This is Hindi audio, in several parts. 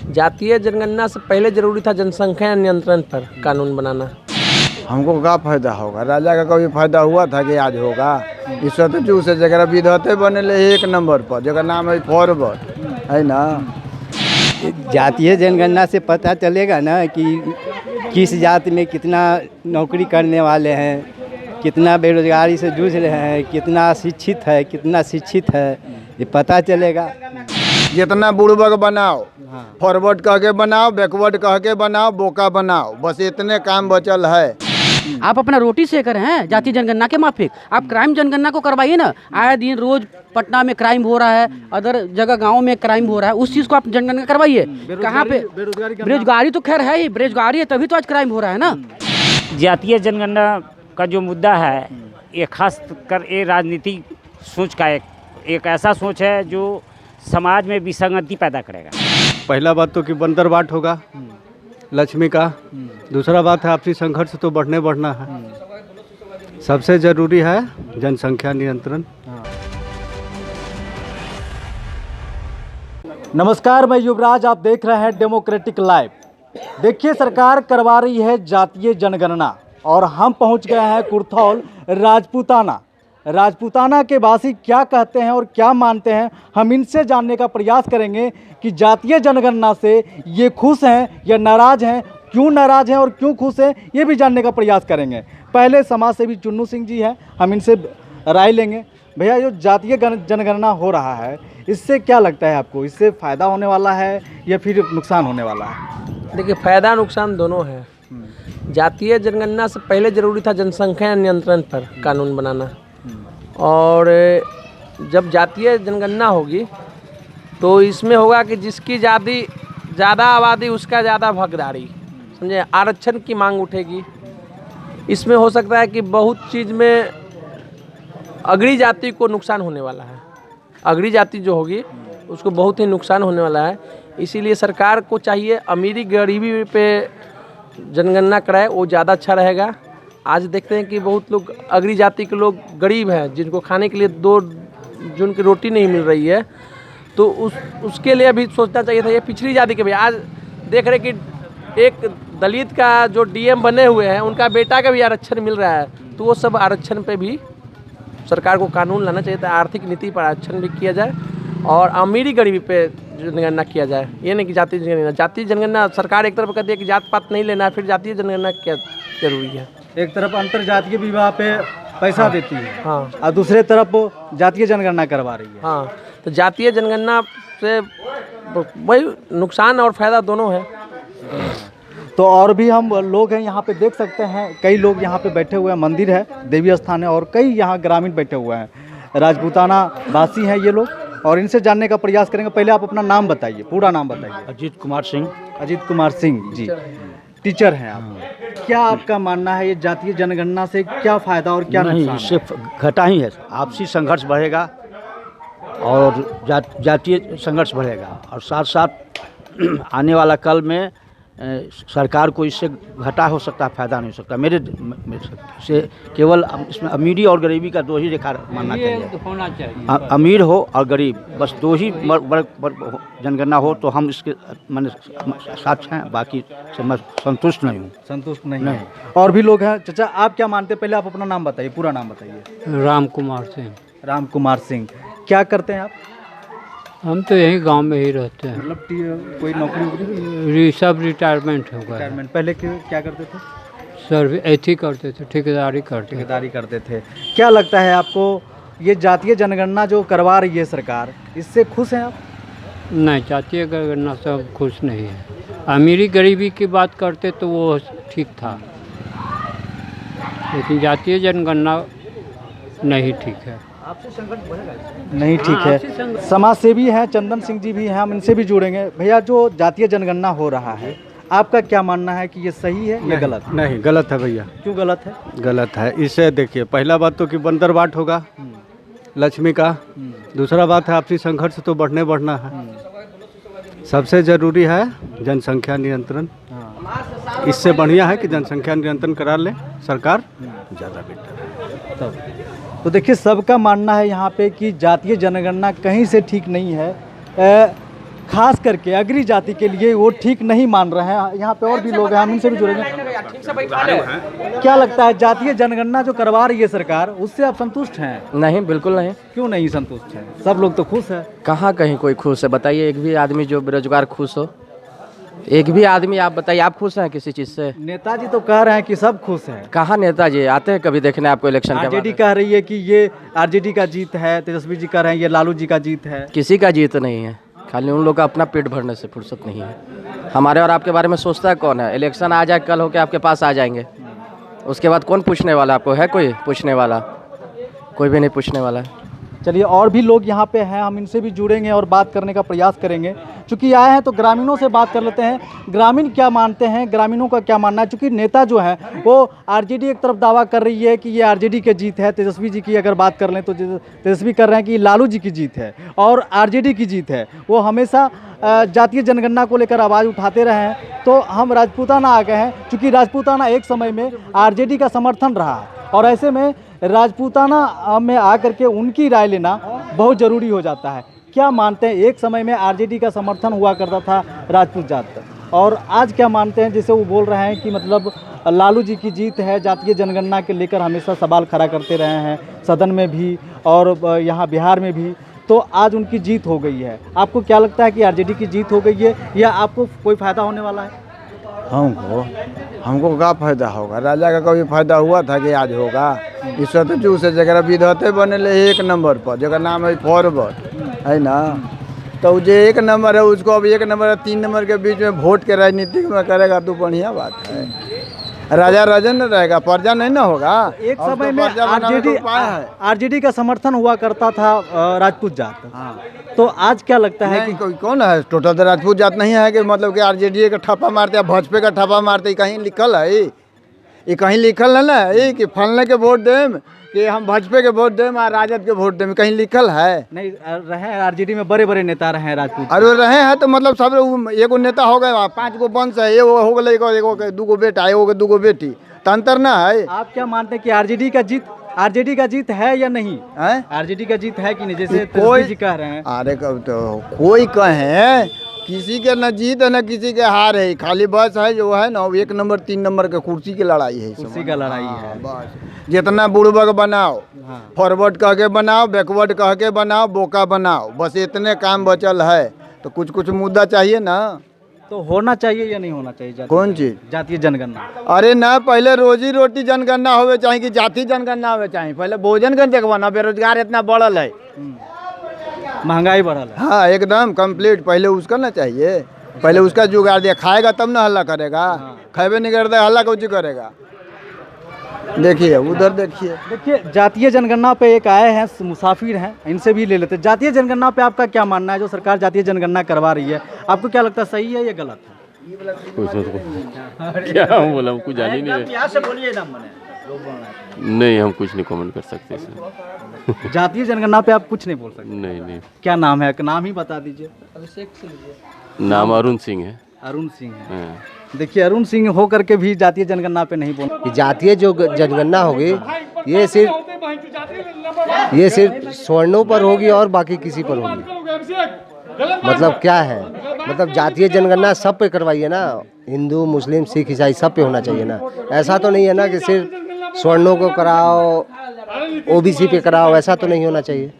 जातीय जनगणना से पहले जरूरी था जनसंख्या नियंत्रण पर कानून बनाना। हमको क्या फायदा होगा? राजा का कभी फायदा हुआ था कि आज होगा? इस सतजू से जगह विधते बने एक नंबर पर जगह नाम है फॉरवर्ड है ना। जातीय जनगणना से पता चलेगा ना कि किस जाति में कितना नौकरी करने वाले हैं, कितना बेरोजगारी से जूझ रहे हैं, कितना शिक्षित है, कितना शिक्षित है, ये पता चलेगा। जितना बुड़बक बनाओ, फॉरवर्ड कह के बनाओ, बैकवर्ड कह के बनाओ, बोका बनाओ, बस इतने काम बचल है। आप अपना रोटी सेकर हैं जातीय जनगणना के माफिक। आप क्राइम जनगणना को करवाइए ना। आए दिन रोज पटना में क्राइम हो रहा है, अदर जगह गांव में क्राइम हो रहा है, उस चीज़ को आप जनगणना करवाइए। कहाँ पे बेरोजगारी तो खैर है ही, बेरोजगारी है तभी तो आज क्राइम हो रहा है ना। जातीय जनगणना का जो मुद्दा है ये खास कर ये राजनीतिक सोच का एक ऐसा सोच है जो समाज में विसंगति पैदा करेगा। पहला बात तो कि बंदर बाट होगा लक्ष्मी का, दूसरा बात है आपसी संघर्ष तो बढ़ना है, सबसे ज़रूरी है जनसंख्या नियंत्रण। नमस्कार, मैं युवराज, आप देख रहे हैं डेमोक्रेटिक लाइव। देखिए, सरकार करवा रही है जातीय जनगणना और हम पहुंच गए हैं कुर्थौल राजपूताना के वासी क्या कहते हैं और क्या मानते हैं, हम इनसे जानने का प्रयास करेंगे कि जातीय जनगणना से ये खुश हैं या नाराज़ हैं, क्यों नाराज़ हैं और क्यों खुश हैं, ये भी जानने का प्रयास करेंगे। पहले समाज सेवी चुन्नू सिंह जी हैं, हम इनसे राय लेंगे। भैया, जो जातीय जनगणना हो रहा है, इससे क्या लगता है आपको? इससे फ़ायदा होने वाला है या फिर नुकसान होने वाला है? देखिए, फ़ायदा नुकसान दोनों है। जातीय जनगणना से पहले जरूरी था जनसंख्या नियंत्रण पर कानून बनाना, और जब जातीय जनगणना होगी तो इसमें होगा कि जिसकी ज़्यादा आबादी उसका ज़्यादा भागीदारी, समझे, आरक्षण की मांग उठेगी। इसमें हो सकता है कि बहुत चीज़ में अगड़ी जाति को नुकसान होने वाला है। अगड़ी जाति जो होगी उसको बहुत ही नुकसान होने वाला है। इसीलिए सरकार को चाहिए अमीरी गरीबी पे जनगणना कराए, वो ज़्यादा अच्छा रहेगा। आज देखते हैं कि बहुत लोग अगड़ी जाति के लोग गरीब हैं, जिनको खाने के लिए 2 जून की रोटी नहीं मिल रही है, तो उसके लिए भी सोचना चाहिए था। ये पिछड़ी जाति के भी आज देख रहे कि एक दलित का जो डीएम बने हुए हैं उनका बेटा का भी आरक्षण मिल रहा है, तो वो सब आरक्षण पे भी सरकार को कानून लाना चाहिए था। आर्थिक नीति पर आरक्षण भी किया जाए और अमीरी गरीबी पे जनगणना किया जाए। ये नहीं कि जातीय जनगणना सरकार एक तरफ कहती है कि जात पात नहीं लेना है, फिर जातीय जनगणना क्या जरूरी है? एक तरफ अंतरजातीय विवाह पे पैसा देती है, हाँ, और दूसरे तरफ जातीय जनगणना करवा रही है। हाँ, तो जातीय जनगणना से वही नुकसान और फायदा दोनों है। तो और भी हम लोग हैं यहाँ पे, देख सकते हैं कई लोग यहाँ पे बैठे हुए हैं, मंदिर है, देवी स्थान है, और कई यहाँ ग्रामीण बैठे हुए हैं, राजपूताना वासी हैं ये लोग, और इनसे जानने का प्रयास करेंगे। पहले आप अपना नाम बताइए, पूरा नाम बताइए। अजीत कुमार सिंह। अजीत कुमार सिंह जी, टीचर हैं आप। क्या आपका मानना है, ये जातीय जनगणना से क्या फ़ायदा और क्या नुकसान? इससे घटा ही है, आपसी संघर्ष बढ़ेगा और जातीय संघर्ष बढ़ेगा, और साथ साथ आने वाला कल में सरकार को इससे घाटा हो सकता है, फायदा नहीं हो सकता। मेरे से केवल इसमें अमीरी और गरीबी का 2 ही रेखा मानना चाहिए। अमीर हो और गरीब, बस 2 ही जनगणना हो तो हम इसके मैंने साथ हैं, बाकी से मैं संतुष्ट नहीं हूँ। संतुष्ट नहीं। और भी लोग हैं। चाचा, आप क्या मानते हैं? पहले आप अपना नाम बताइए, पूरा नाम बताइए। राम कुमार सिंह। राम कुमार सिंह, क्या करते हैं आप? हम तो यहीं गांव में ही रहते हैं। मतलब कोई नौकरी? सब रिटायरमेंट हो गया। रिटायरमेंट। पहले क्या करते थे? सर ऐसी करते थे, ठेकेदारी करते थे। क्या लगता है आपको, ये जातीय जनगणना जो करवा रही है सरकार, इससे खुश हैं आप? नहीं, जातीय जनगणना से हम खुश नहीं है। अमीरी गरीबी की बात करते तो वो ठीक था, लेकिन जातीय जनगणना नहीं ठीक है। आपसे संघर्ष बढ़ेगा? नहीं ठीक है। समाज सेवी हैं, चंदन सिंह जी भी हैं, हम इनसे भी जुड़ेंगे। भैया, जो जातीय जनगणना हो रहा है, आपका क्या मानना है कि ये सही है या गलत? नहीं, गलत है भैया। क्यों गलत है? गलत है, इससे देखिए, पहला बात तो कि बंदर बाट होगा लक्ष्मी का, दूसरा बात है आपसी संघर्ष तो बढ़ना है, सबसे ज़रूरी है जनसंख्या नियंत्रण। इससे बढ़िया है कि जनसंख्या नियंत्रण करा ले सरकार, ज़्यादा बेटर है। तो देखिए, सबका मानना है यहाँ पे कि जातीय जनगणना कहीं से ठीक नहीं है। खास करके अग्री जाति के लिए वो ठीक नहीं मान रहे हैं। यहाँ पे और भी लोग हैं, हम इनसे भी जुड़ेंगे। क्या लगता है जातीय जनगणना जो करवा रही है सरकार, उससे आप संतुष्ट हैं? नहीं, बिल्कुल नहीं। क्यों नहीं संतुष्ट हैं? सब लोग तो खुश है। कहाँ कहीं कोई खुश है? बताइए, एक भी आदमी जो बेरोजगार खुश हो? एक भी आदमी आप बताइए, आप खुश हैं किसी चीज़ से? नेताजी तो कह रहे हैं कि सब खुश हैं। कहाँ नेताजी आते हैं कभी देखने आपको इलेक्शन के बाद? आरजेडी कह रही है कि ये आरजेडी का जीत है, तेजस्वी जी कह रहे हैं ये लालू जी का जीत है। किसी का जीत नहीं है, खाली उन लोग का अपना पेट भरने से फुर्सत नहीं है। हमारे और आपके बारे में सोचता है कौन है? इलेक्शन आ जाए कल हो के आपके पास आ जाएंगे, उसके बाद कौन पूछने वाला आपको? है कोई पूछने वाला? कोई भी नहीं पूछने वाला है। चलिए, और भी लोग यहाँ पे हैं, हम इनसे भी जुड़ेंगे और बात करने का प्रयास करेंगे। चूँकि आए हैं तो ग्रामीणों से बात कर लेते हैं, ग्रामीण क्या मानते हैं, ग्रामीणों का क्या मानना है। चूँकि नेता जो है वो आरजेडी एक तरफ दावा कर रही है कि ये आरजेडी की जीत है, तेजस्वी जी की अगर बात कर लें तो तेजस्वी कर रहे हैं कि लालू जी की जीत है और आरजेडी की जीत है। वो हमेशा जातीय जनगणना को लेकर आवाज़ उठाते रहे हैं। तो हम राजपूताना आ गए हैं, चूँकि राजपूताना एक समय में आरजेडी का समर्थन रहा है और ऐसे में राजपूताना में आकर के उनकी राय लेना बहुत ज़रूरी हो जाता है। क्या मानते हैं? एक समय में आरजेडी का समर्थन हुआ करता था राजपूत जात, और आज क्या मानते हैं? जैसे वो बोल रहे हैं कि मतलब लालू जी की जीत है, जातीय जनगणना के लेकर हमेशा सवाल खड़ा करते रहे हैं सदन में भी और यहाँ बिहार में भी, तो आज उनकी जीत हो गई है। आपको क्या लगता है कि आरजेडी की जीत हो गई है या आपको कोई फ़ायदा होने वाला है? हमको क्या फायदा होगा? राजा का कभी फायदा हुआ था कि आज होगा? इस वक्त जो से जगह विधते बने एक नंबर पर, जगह नाम है फॉरवर्ड, है ना? तो जो एक नंबर है उसको अब 1 नंबर 3 नंबर के बीच में वोट के राजनीति में करेगा तो बढ़िया बात है। राजा राजन न रहेगा, प्रजा नहीं ना होगा। एक समय में आरजेडी का समर्थन हुआ करता था राजपूत जात। हाँ। तो आज क्या लगता है कि कोई कौन है? टोटल तो राजपूत जात नहीं है कि मतलब कि आरजेडी का ठप्पा मारते या भाजपा का ठप्पा मारते? कहीं लिखल है? ये कहीं लिखल है ना कि फलने के वोट देम, कि हम भाजपा के वोट देम और राजद के वोट देम? कहीं लिखल है? नहीं रहे आरजेडी में बड़े बड़े नेता रहे हैं राजपूत। अरे रहे हैं तो मतलब सब एगो नेता हो गए, 5 गो वंश है, एगो हो गए, एगो 2 बेटा, एगो 2 बेटी, तो अंतर ना है। आप क्या मानते हैं कि आरजेडी का जीत है या नहीं है? आरजेडी का जीत है कि नहीं, जैसे कोई जी कह रहे हैं? अरे तो कोई कहे, किसी के न जीत है न किसी के हार है, खाली बस है जो है ना 1 नंबर 3 नंबर के कुर्सी की लड़ाई है। कुर्सी का लड़ाई है बस। जितना बुड़बक बनाओ, फॉरवर्ड कह के बनाओ, बैकवर्ड कह के बनाओ, बोका बनाओ, बस इतने काम बचल है। तो कुछ मुद्दा चाहिए ना। तो होना चाहिए या नहीं होना चाहिए? कौन चीज? जातीय जनगणना। अरे ना, पहले रोजी रोटी जनगणना होवे चाहिए कि जाति जनगणना होवे चाहिए? पहले भोजन कर देखवाना, बेरोजगार इतना बढ़ल है, महंगाई बढ़ल है। हाँ एकदम कंप्लीट। पहले उसका ना चाहिए, पहले उसका जुगाड़ दिया, खाएगा तब ना हल्ला करेगा। खाए नहीं करता हल्ला कुछ करेगा? देखिए उधर देखिए जातीय जनगणना पे एक आए हैं मुसाफिर हैं, इनसे भी ले लेते हैं। जातीय जनगणना पे आपका क्या मानना है? जो सरकार जातीय जनगणना करवा रही है, आपको क्या लगता है सही है या गलत है? क्या हम बोला, कुछ जान ही नहीं है। यहाँ से बोलिए ना, नहीं, हम कुछ नहीं कमेंट कर सकते सर। जातीय जनगणना पे आप कुछ नहीं बोल सकते? नहीं। क्या नाम है? नाम ही बता दीजिए। नाम अरुण सिंह है। अरुण सिंह है। देखिए, अरुण सिंह हो करके भी जातीय जनगणना पे नहीं बोल। जातीय जो जनगणना होगी ये सिर्फ स्वर्णों पर होगी और बाकी किसी पर होगी। मतलब क्या है, मतलब जातीय जनगणना सब पे करवाइए ना, हिंदू मुस्लिम सिख ईसाई सब पे होना चाहिए ना। ऐसा तो नहीं है ना कि सिर्फ स्वर्णों को कराओ, ओबीसी पे कराओ, ऐसा तो नहीं होना चाहिए,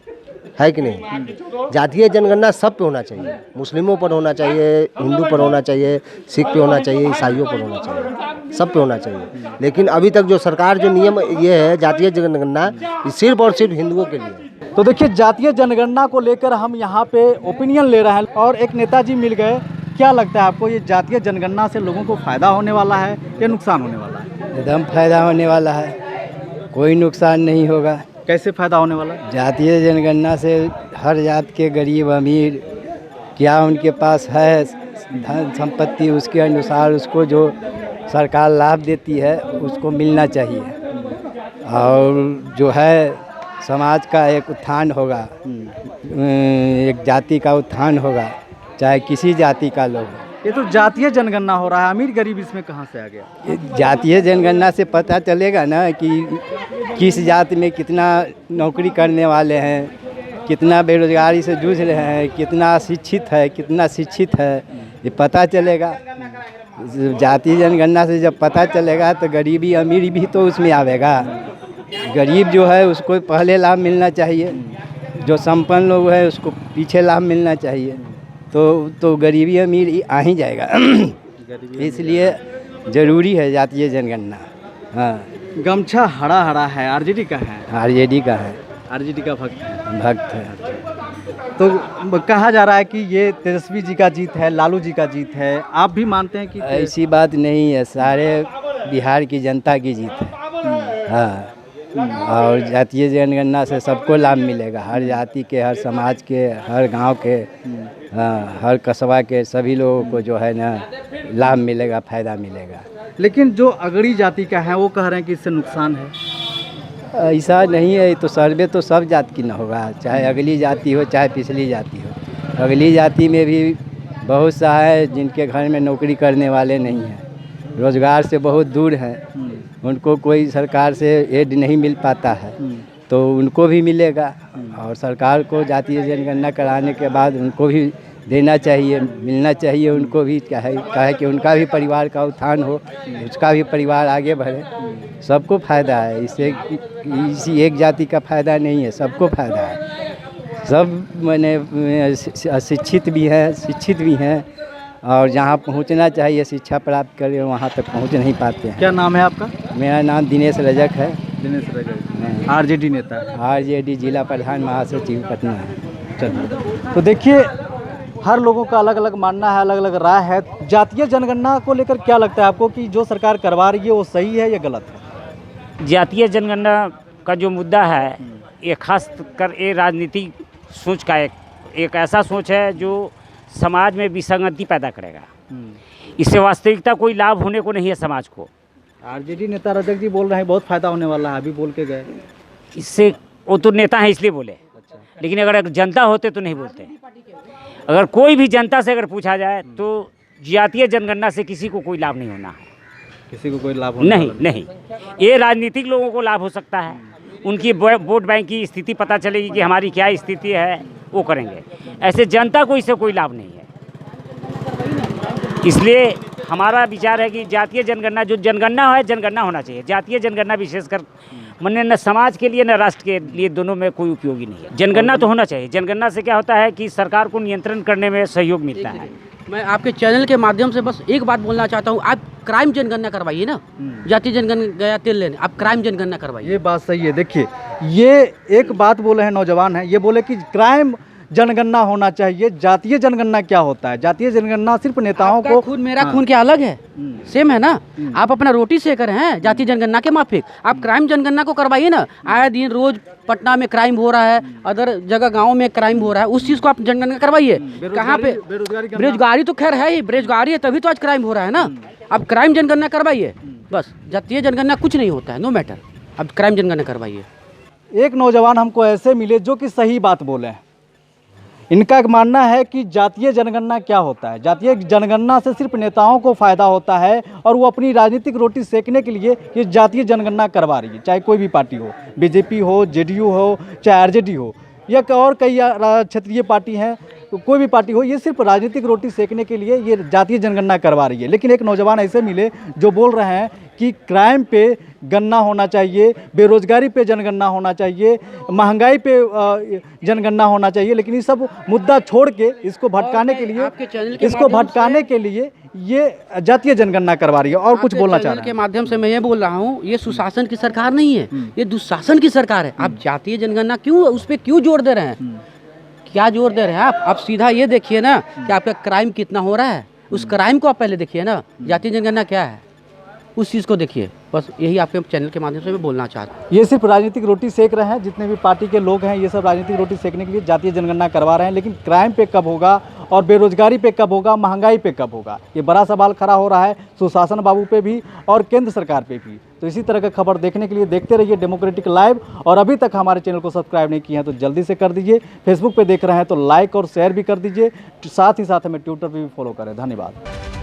है कि नहीं? जातीय जनगणना सब पे होना चाहिए, मुस्लिमों पर होना चाहिए, हिंदू पर होना चाहिए, सिख पे होना चाहिए, ईसाइयों पर होना चाहिए, सब पे होना चाहिए। लेकिन अभी तक जो सरकार जो नियम ये है जातीय जनगणना, सिर्फ और सिर्फ हिंदुओं के लिए। तो देखिए, जातीय जनगणना को लेकर हम यहाँ पे ओपिनियन ले रहे हैं और एक नेताजी मिल गए। क्या लगता है आपको, ये जातीय जनगणना से लोगों को फायदा होने वाला है या नुकसान होने वाला है? एकदम फायदा होने वाला है, कोई नुकसान नहीं होगा। कैसे फायदा होने वाला है? जातीय जनगणना से हर जात के गरीब अमीर क्या उनके पास है धन संपत्ति, उसके अनुसार उसको जो सरकार लाभ देती है उसको मिलना चाहिए। और जो है समाज का एक उत्थान होगा, एक जाति का उत्थान होगा, चाहे किसी जाति का लोग। ये तो जातीय जनगणना हो रहा है, अमीर गरीब इसमें कहाँ से आ गया? जातीय जनगणना से पता चलेगा ना कि किस जाति में कितना नौकरी करने वाले हैं, कितना बेरोजगारी से जूझ रहे हैं, कितना शिक्षित है ये पता चलेगा। जातीय जनगणना से जब पता चलेगा तो गरीबी अमीरी भी तो उसमें आवेगा। गरीब जो है उसको पहले लाभ मिलना चाहिए, जो संपन्न लोग हैं उसको पीछे लाभ मिलना चाहिए, तो गरीबी अमीर आ ही जाएगा। इसलिए ज़रूरी है जातीय जनगणना। हाँ, गमछा हरा हरा है, आरजेडी का है। आरजेडी का है, आरजेडी का भक्त है। तो कहा जा रहा है कि ये तेजस्वी जी का जीत है, लालू जी का जीत है, आप भी मानते हैं कि ऐसी बात नहीं है, सारे बिहार की जनता की जीत है। हाँ, और जातीय जनगणना से सबको लाभ मिलेगा, हर जाति के, हर समाज के, हर गांव के, हर कस्बा के सभी लोगों को जो है ना लाभ मिलेगा, फ़ायदा मिलेगा। लेकिन जो अगड़ी जाति का है वो कह रहे हैं कि इससे नुकसान है। ऐसा नहीं है, तो सर्वे तो सब जाति की न होगा, चाहे अगली जाति हो चाहे पिछली जाति हो। अगली जाति में भी बहुत सा है जिनके घर में नौकरी करने वाले नहीं हैं, रोज़गार से बहुत दूर हैं, उनको कोई सरकार से एड नहीं मिल पाता है, तो उनको भी मिलेगा। और सरकार को जातीय जनगणना कराने के बाद उनको भी देना चाहिए, मिलना चाहिए उनको भी। क्या है कि उनका भी परिवार का उत्थान हो, उसका भी परिवार आगे बढ़े, सबको फ़ायदा है इससे। इसी एक जाति का फ़ायदा नहीं है, सबको फ़ायदा है। सब मैंने अशिक्षित भी हैं और जहाँ पहुँचना चाहिए शिक्षा प्राप्त करें वहाँ तक पहुँच नहीं पाते हैं। क्या नाम है आपका? मेरा नाम दिनेश रजक है। दिनेश रजक, आरजेडी नेता है। आरजेडी जिला प्रधान महासचिव पटना है। चलिए, तो देखिए हर लोगों का अलग अलग मानना है, अलग अलग राय है। जातीय जनगणना को लेकर क्या लगता है आपको कि जो सरकार करवा रही है वो सही है या गलत है? जातीय जनगणना का जो मुद्दा है ये खास कर ये राजनीतिक सोच का एक ऐसा सोच है जो समाज में विसंगति पैदा करेगा। इससे वास्तविकता कोई लाभ होने को नहीं है समाज को। आरजेडी नेता रजक जी बोल रहे हैं बहुत फायदा होने वाला है, अभी बोल के गए। इससे वो तो नेता हैं इसलिए बोले, लेकिन अगर जनता होते तो नहीं बोलते। अगर कोई भी जनता से अगर पूछा जाए तो जातीय जनगणना से किसी को कोई लाभ नहीं होना है, किसी को कोई लाभ नहीं। ये राजनीतिक लोगों को लाभ हो सकता है, उनकी वोट बैंक की स्थिति पता चलेगी कि हमारी क्या स्थिति है, वो करेंगे। ऐसे जनता को इससे कोई लाभ नहीं है। इसलिए हमारा विचार है कि जातीय जनगणना जो जनगणना है जनगणना होना चाहिए। जातीय जनगणना विशेषकर माने न समाज के लिए न राष्ट्र के लिए दोनों में कोई उपयोगी नहीं है। जनगणना तो होना चाहिए। जनगणना से क्या होता है कि सरकार को नियंत्रण करने में सहयोग मिलता है। मैं आपके चैनल के माध्यम से बस एक बात बोलना चाहता हूँ, आप क्राइम जनगणना करवाइए ना। जातीय जनगणना गया तेल लेने, आप क्राइम जनगणना करवाइए। ये बात सही है। देखिए ये एक बात बोले हैं नौजवान हैं, ये बोले कि क्राइम जनगणना होना चाहिए। जातीय जनगणना क्या होता है? जातीय जनगणना सिर्फ नेताओं को खून मेरा खून क्या अलग है? सेम है ना। आप अपना रोटी सेकर हैं जातीय जनगणना के माफिक, आप क्राइम जनगणना को करवाइए ना। आए दिन रोज पटना में क्राइम हो रहा है, अदर जगह गाँव में क्राइम हो रहा है, उस चीज़ को आप जनगणना करवाइए। कहाँ पे बेरोजगारी तो खैर है ही, बेरोजगारी है तभी तो आज क्राइम हो रहा है ना। आप क्राइम जनगणना करवाइए बस। जातीय जनगणना कुछ नहीं होता है, नो मैटर, आप क्राइम जनगणना करवाइए। एक नौजवान हमको ऐसे मिले जो कि सही बात बोले हैं। इनका मानना है कि जातीय जनगणना क्या होता है? जातीय जनगणना से सिर्फ नेताओं को फ़ायदा होता है और वो अपनी राजनीतिक रोटी सेकने के लिए ये जातीय जनगणना करवा रही है। चाहे कोई भी पार्टी हो, बीजेपी हो, जेडीयू हो, चाहे आरजेडी हो या और कई क्षेत्रीय पार्टी हैं, तो कोई भी पार्टी हो, ये सिर्फ राजनीतिक रोटी सेकने के लिए ये जातीय जनगणना करवा रही है। लेकिन एक नौजवान ऐसे मिले जो बोल रहे हैं कि क्राइम पे गणना होना चाहिए, बेरोजगारी पे जनगणना होना चाहिए, महंगाई पे जनगणना होना चाहिए। लेकिन ये सब मुद्दा छोड़ के इसको भटकाने के लिए ये जातीय जनगणना करवा रही है। और कुछ बोलना चाह रहे हैं? के माध्यम से मैं ये बोल रहा हूँ, ये सुशासन की सरकार नहीं है, ये दुशासन की सरकार है। आप जातीय जनगणना क्यों उस पर क्यों जोर दे रहे हैं? क्या जोर दे रहे हैं आप सीधा ये देखिए ना कि आपका क्राइम कितना हो रहा है, उस क्राइम को आप पहले देखिए ना। जातीय जनगणना क्या है उस चीज़ को देखिए। बस यही आपके चैनल के माध्यम से मैं बोलना चाहता हूँ। ये सिर्फ राजनीतिक रोटी सेक रहे हैं, जितने भी पार्टी के लोग हैं ये सब राजनीतिक रोटी सेकने के लिए जातीय जनगणना करवा रहे हैं। लेकिन क्राइम पे कब होगा और बेरोजगारी पे कब होगा, महंगाई पे कब होगा, ये बड़ा सवाल खड़ा हो रहा है सुशासन बाबू पे भी और केंद्र सरकार पे भी। तो इसी तरह का खबर देखने के लिए देखते रहिए डेमोक्रेटिक लाइव। और अभी तक हमारे चैनल को सब्सक्राइब नहीं किए हैं तो जल्दी से कर दीजिए। फेसबुक पे देख रहे हैं तो लाइक और शेयर भी कर दीजिए। साथ ही साथ हमें ट्विटर पर भी फॉलो करें। धन्यवाद।